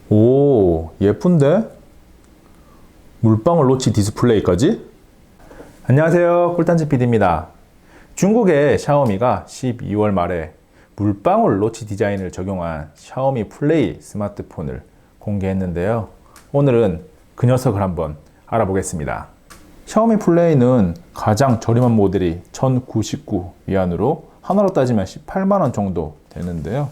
오, 예쁜데? 물방울 노치 디스플레이까지? 안녕하세요, 꿀단지 PD입니다. 중국의 샤오미가 12월 말에 물방울 노치 디자인을 적용한 샤오미 플레이 스마트폰을 공개했는데요. 오늘은 그 녀석을 한번 알아보겠습니다. 샤오미 플레이는 가장 저렴한 모델이 1099 위안으로 하나로 따지면 18만원 정도 되는데요.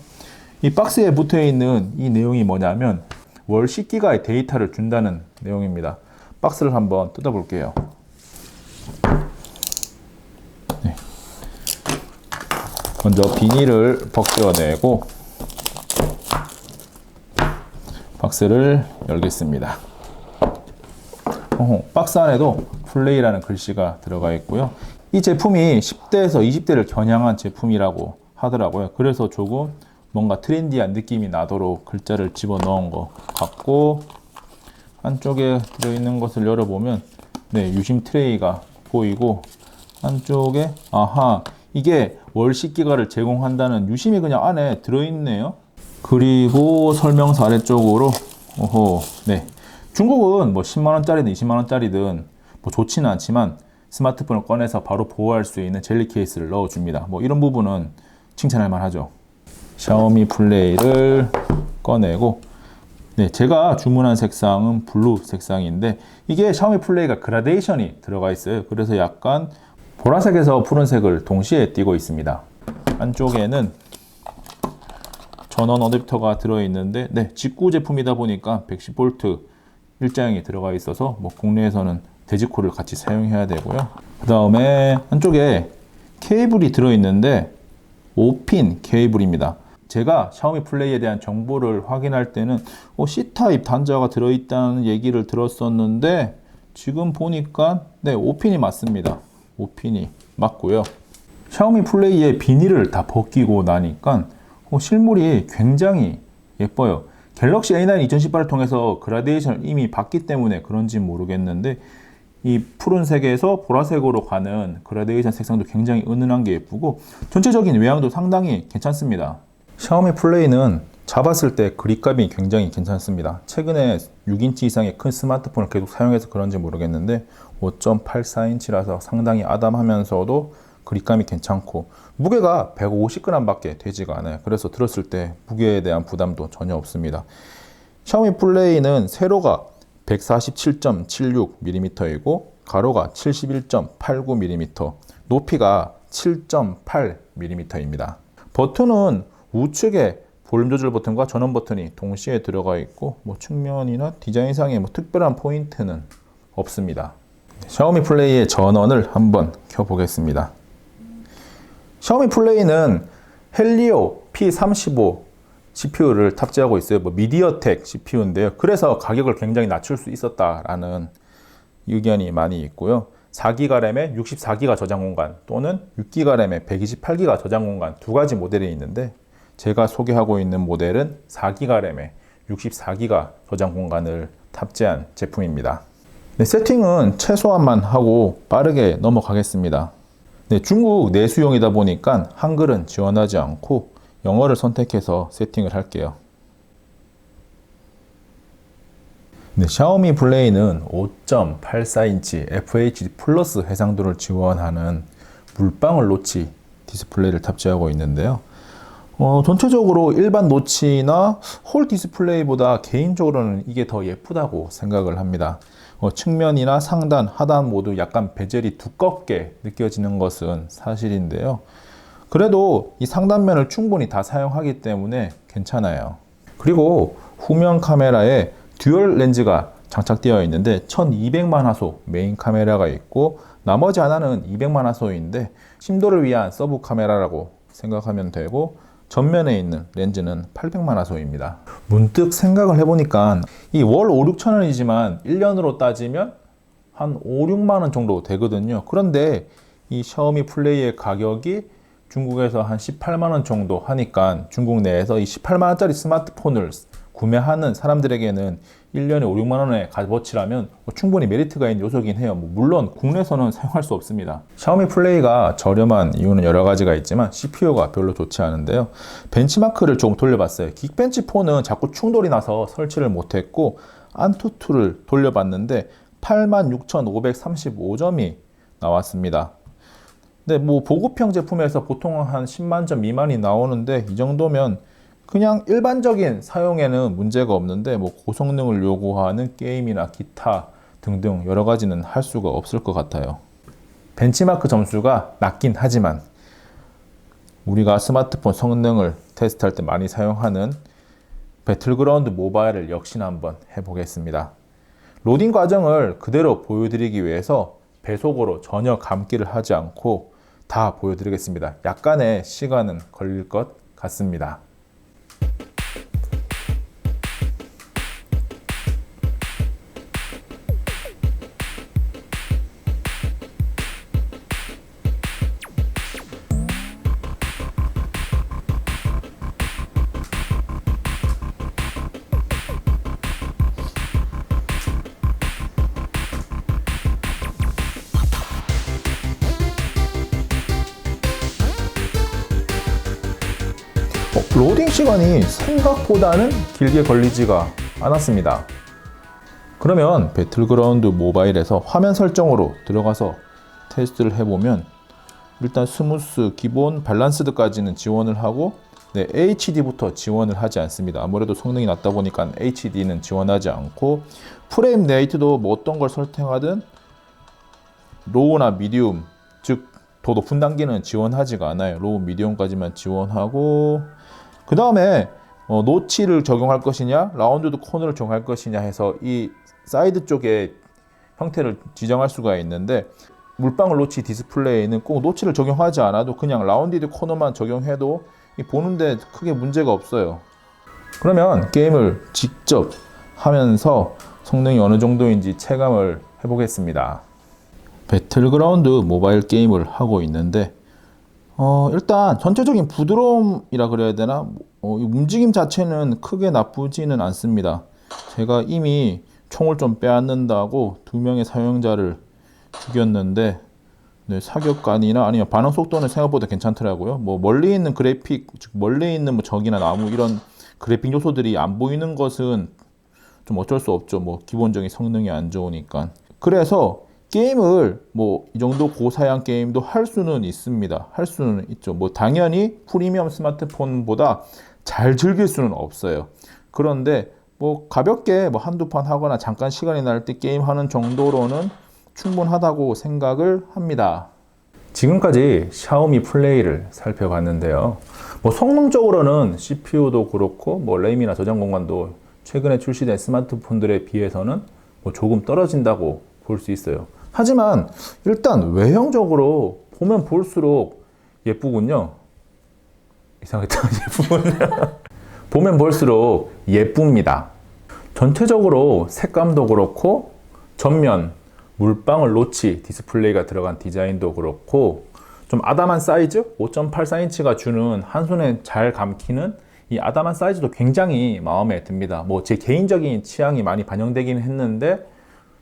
이 박스에 붙어 있는 이 내용이 뭐냐면 월 10기가의 데이터를 준다는 내용입니다. 박스를 한번 뜯어 볼게요. 네. 먼저 비닐을 벗겨내고 박스를 열겠습니다. 박스 안에도 플레이라는 글씨가 들어가 있고요. 이 제품이 10대에서 20대를 겨냥한 제품이라고 하더라고요. 그래서 조금 뭔가 트렌디한 느낌이 나도록 글자를 집어넣은 것 같고, 한쪽에 들어있는 것을 열어보면 유심 트레이가 보이고, 한쪽에 이게 월 10기가를 제공한다는 유심이 그냥 안에 들어있네요. 그리고 설명서 아래쪽으로 중국은 뭐 10만원짜리든 20만원짜리든 뭐 좋지는 않지만 스마트폰을 꺼내서 바로 보호할 수 있는 젤리 케이스를 넣어줍니다. 뭐 이런 부분은 칭찬할 만하죠. 샤오미 플레이를 꺼내고, 제가 주문한 색상은 블루 색상인데, 이게 샤오미 플레이가 그라데이션이 들어가 있어요. 그래서 약간 보라색에서 푸른색을 동시에 띄고 있습니다. 안쪽에는 전원 어댑터가 들어있는데, 직구 제품이다 보니까 110V 일자형이 들어가 있어서 뭐 국내에서는 대직구를 같이 사용해야 되고요. 그 다음에 한쪽에 케이블이 들어있는데 5핀 케이블입니다. 제가 샤오미 플레이에 대한 정보를 확인할 때는 C타입 단자가 들어있다는 얘기를 들었었는데, 지금 보니까 5핀이 맞습니다. 5핀이 맞고요. 샤오미 플레이의 비닐을 다 벗기고 나니까 실물이 굉장히 예뻐요. 갤럭시 A9 2018을 통해서 그라데이션을 이미 봤기 때문에 그런지 모르겠는데, 이 푸른색에서 보라색으로 가는 그라데이션 색상도 굉장히 은은한 게 예쁘고, 전체적인 외양도 상당히 괜찮습니다. 샤오미 플레이는 잡았을 때 그립감이 굉장히 괜찮습니다. 최근에 6인치 이상의 큰 스마트폰을 계속 사용해서 그런지 모르겠는데 5.84인치라서 상당히 아담하면서도 그립감이 괜찮고, 무게가 150g 밖에 되지가 않아요. 그래서 들었을 때 무게에 대한 부담도 전혀 없습니다. 샤오미 플레이는 세로가 147.76mm이고 가로가 71.89mm, 높이가 7.8mm입니다. 버튼은 우측에 볼륨 조절 버튼과 전원 버튼이 동시에 들어가 있고, 측면이나 디자인상의 특별한 포인트는 없습니다. 샤오미 플레이의 전원을 한번 켜보겠습니다. 샤오미 플레이는 헬리오 P35 CPU를 탑재하고 있어요. 미디어텍 CPU인데요. 그래서 가격을 굉장히 낮출 수 있었다라는 의견이 많이 있고요. 4기가 램에 64기가 저장 공간 또는 6기가 램에 128기가 저장 공간 두 가지 모델이 있는데, 제가 소개하고 있는 모델은 4기가 램에 64기가 저장 공간을 탑재한 제품입니다. 세팅은 최소한만 하고 빠르게 넘어가겠습니다. 중국 내수용이다 보니까 한글은 지원하지 않고 영어를 선택해서 세팅을 할게요. 샤오미 플레이는 5.84인치 FHD 플러스 해상도를 지원하는 물방울 노치 디스플레이를 탑재하고 있는데요. 전체적으로 일반 노치나 홀 디스플레이보다 개인적으로는 이게 더 예쁘다고 생각을 합니다. 측면이나 상단, 하단 모두 약간 베젤이 두껍게 느껴지는 것은 사실인데요. 그래도 이 상단면을 충분히 다 사용하기 때문에 괜찮아요. 그리고 후면 카메라에 듀얼 렌즈가 장착되어 있는데 1200만 화소 메인 카메라가 있고, 나머지 하나는 200만 화소인데 심도를 위한 서브 카메라라고 생각하면 되고, 전면에 있는 렌즈는 800만 화소입니다. 문득 생각을 해보니까 이 월 5, 6천 원이지만 1년으로 따지면 한 5, 6만 원 정도 되거든요. 그런데 이 샤오미 플레이의 가격이 중국에서 한 18만 원 정도 하니까 중국 내에서 이 18만 원짜리 스마트폰을 구매하는 사람들에게는 1년에 5, 6만 원의 값어치라면 충분히 메리트가 있는 요소긴 해요. 물론 국내에서는 사용할 수 없습니다. 샤오미 플레이가 저렴한 이유는 여러 가지가 있지만 CPU가 별로 좋지 않은데요. 벤치마크를 조금 돌려봤어요. 긱벤치 4는 자꾸 충돌이 나서 설치를 못했고 안투투를 돌려봤는데 86,535점이 나왔습니다. 근데 뭐 보급형 제품에서 보통 한 10만 점 미만이 나오는데 이 정도면 그냥 일반적인 사용에는 문제가 없는데 뭐 고성능을 요구하는 게임이나 기타 등등 여러 가지는 할 수가 없을 것 같아요. 벤치마크 점수가 낮긴 하지만 우리가 스마트폰 성능을 테스트할 때 많이 사용하는 배틀그라운드 모바일을 역시나 한번 해보겠습니다. 로딩 과정을 그대로 보여드리기 위해서 배속으로 전혀 감기를 하지 않고 다 보여드리겠습니다. 약간의 시간은 걸릴 것 같습니다. 로딩 시간이 생각보다는 길게 걸리지가 않았습니다. 그러면 배틀그라운드 모바일에서 화면 설정으로 들어가서 테스트를 해보면 일단 스무스, 기본, 밸런스드까지는 지원을 하고 HD부터 지원을 하지 않습니다. 아무래도 성능이 낮다 보니까 HD는 지원하지 않고 프레임 레이트도 뭐 어떤 걸 설정하든 로우나 미디움, 즉 더 높은 단계는 지원하지가 않아요. 로우, 미디움까지만 지원하고 그 다음에 노치를 적용할 것이냐 라운드드 코너를 적용할 것이냐 해서 이 사이드 쪽에 형태를 지정할 수가 있는데 물방울 노치 디스플레이는 꼭 노치를 적용하지 않아도 그냥 라운디드 코너만 적용해도 보는데 크게 문제가 없어요. 그러면 게임을 직접 하면서 성능이 어느 정도인지 체감을 해보겠습니다. 배틀그라운드 모바일 게임을 하고 있는데 일단 전체적인 부드러움이라 그래야 되나? 움직임 자체는 크게 나쁘지는 않습니다. 제가 이미 총을 좀 빼앗는다고 2명의 사용자를 죽였는데 사격간이나 아니면 반응 속도는 생각보다 괜찮더라고요. 뭐 멀리 있는 그래픽, 즉 멀리 있는 뭐 적이나 나무 이런 그래픽 요소들이 안 보이는 것은 좀 어쩔 수 없죠. 뭐 기본적인 성능이 안 좋으니까. 그래서 게임을 뭐 이 정도 고사양 게임도 할 수는 있습니다. 할 수는 있죠. 뭐 당연히 프리미엄 스마트폰보다 잘 즐길 수는 없어요. 그런데 뭐 가볍게 뭐 한두 판 하거나 잠깐 시간이 날 때 게임 하는 정도로는 충분하다고 생각을 합니다. 지금까지 샤오미 플레이를 살펴봤는데요. 뭐 성능적으로는 CPU도 그렇고 뭐 램이나 저장 공간도 최근에 출시된 스마트폰들에 비해서는 뭐 조금 떨어진다고 볼 수 있어요. 하지만 일단 외형적으로 보면 볼수록 예쁘군요. 이상했다. 예쁘군요. 보면 볼수록 예쁩니다. 전체적으로 색감도 그렇고 전면 물방울 노치 디스플레이가 들어간 디자인도 그렇고 좀 아담한 사이즈 5.84인치가 주는 한 손에 잘 감기는 이 아담한 사이즈도 굉장히 마음에 듭니다. 뭐 제 개인적인 취향이 많이 반영되긴 했는데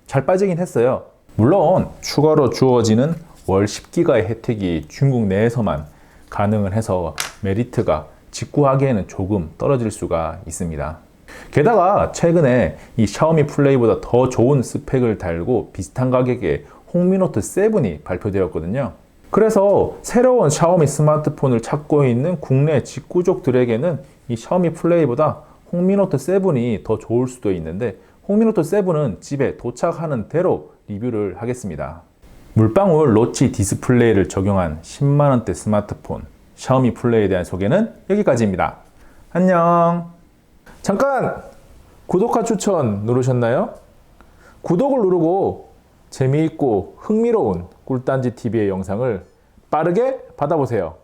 잘 빠지긴 했어요. 물론 추가로 주어지는 월 10기가의 혜택이 중국 내에서만 가능을 해서 메리트가 직구하기에는 조금 떨어질 수가 있습니다. 게다가 최근에 이 샤오미 플레이보다 더 좋은 스펙을 달고 비슷한 가격에 홍미노트 7이 발표되었거든요. 그래서 새로운 샤오미 스마트폰을 찾고 있는 국내 직구족들에게는 이 샤오미 플레이보다 홍미노트 7이 더 좋을 수도 있는데 홍미노트 7은 집에 도착하는 대로 리뷰를 하겠습니다. 물방울 노치 디스플레이를 적용한 10만원대 스마트폰 샤오미 플레이에 대한 소개는 여기까지입니다. 안녕. 잠깐 구독과 추천 누르셨나요? 구독을 누르고 재미있고 흥미로운 꿀단지 TV의 영상을 빠르게 받아보세요.